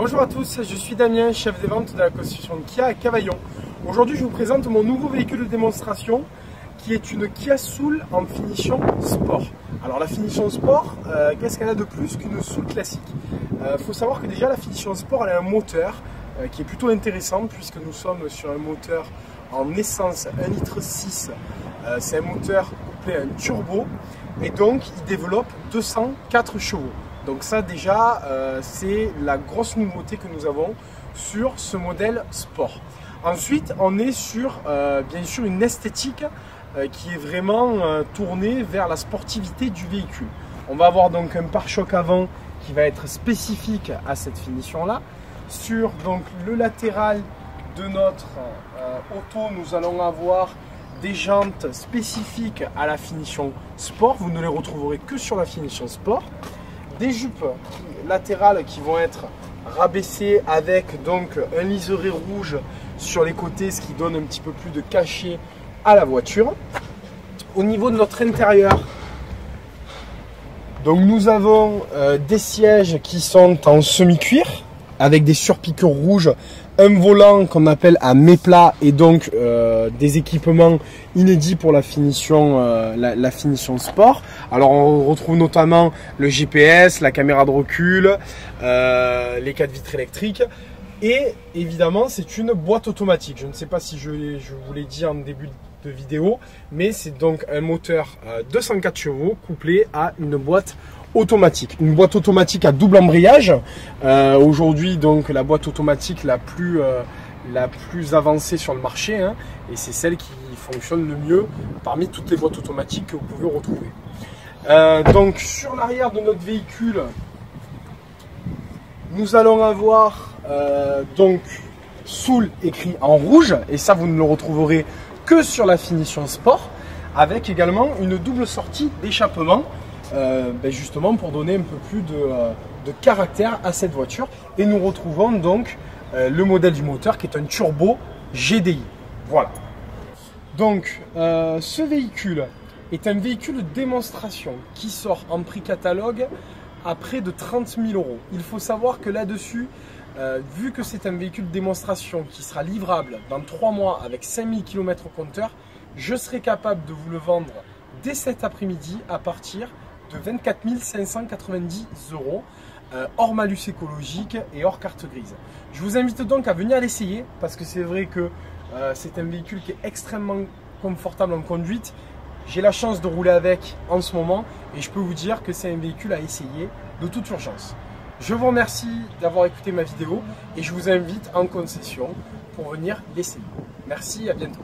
Bonjour à tous, je suis Damien, chef des ventes de la concession Kia à Cavaillon. Aujourd'hui, je vous présente mon nouveau véhicule de démonstration qui est une Kia Soul en finition sport. Alors la finition sport, qu'est-ce qu'elle a de plus qu'une Soul classique? Faut savoir que déjà la finition sport, elle a un moteur qui est plutôt intéressant puisque nous sommes sur un moteur en essence 1,6 litre. C'est un moteur couplé à un turbo et donc il développe 204 chevaux. Donc ça déjà, c'est la grosse nouveauté que nous avons sur ce modèle sport. Ensuite, on est sur bien sûr une esthétique qui est vraiment tournée vers la sportivité du véhicule. On va avoir donc un pare-choc avant qui va être spécifique à cette finition-là. Sur donc, le latéral de notre auto, nous allons avoir des jantes spécifiques à la finition sport. Vous ne les retrouverez que sur la finition sport. Des jupes latérales qui vont être rabaissées avec donc un liseré rouge sur les côtés, ce qui donne un petit peu plus de cachet à la voiture. Au niveau de notre intérieur, donc nous avons des sièges qui sont en semi-cuir avec des surpiqûres rouges, un volant qu'on appelle à méplat et donc des équipements inédits pour la finition, la finition sport. Alors on retrouve notamment le GPS, la caméra de recul, les 4 vitres électriques et évidemment c'est une boîte automatique. Je ne sais pas si je vous l'ai dit en début de vidéo, mais c'est donc un moteur 204 chevaux couplé à une boîte automatique. Une boîte automatique à double embrayage. Aujourd'hui, donc la boîte automatique la plus avancée sur le marché, hein, et c'est celle qui fonctionne le mieux parmi toutes les boîtes automatiques que vous pouvez retrouver. Donc sur l'arrière de notre véhicule, nous allons avoir donc Soul écrit en rouge, et ça vous ne le retrouverez que sur la finition sport, avec également une double sortie d'échappement. Justement pour donner un peu plus de caractère à cette voiture, et nous retrouvons donc le modèle du moteur qui est un turbo GDI. Voilà. Donc ce véhicule est un véhicule de démonstration qui sort en prix catalogue à près de 30 000 €. Il faut savoir que là-dessus, vu que c'est un véhicule de démonstration qui sera livrable dans 3 mois avec 5000 km au compteur, je serai capable de vous le vendre dès cet après-midi à partir de 24 590 €, hors malus écologique et hors carte grise. Je vous invite donc à venir l'essayer parce que c'est vrai que c'est un véhicule qui est extrêmement confortable en conduite. J'ai la chance de rouler avec en ce moment et je peux vous dire que c'est un véhicule à essayer de toute urgence. Je vous remercie d'avoir écouté ma vidéo et je vous invite en concession pour venir l'essayer. Merci, à bientôt.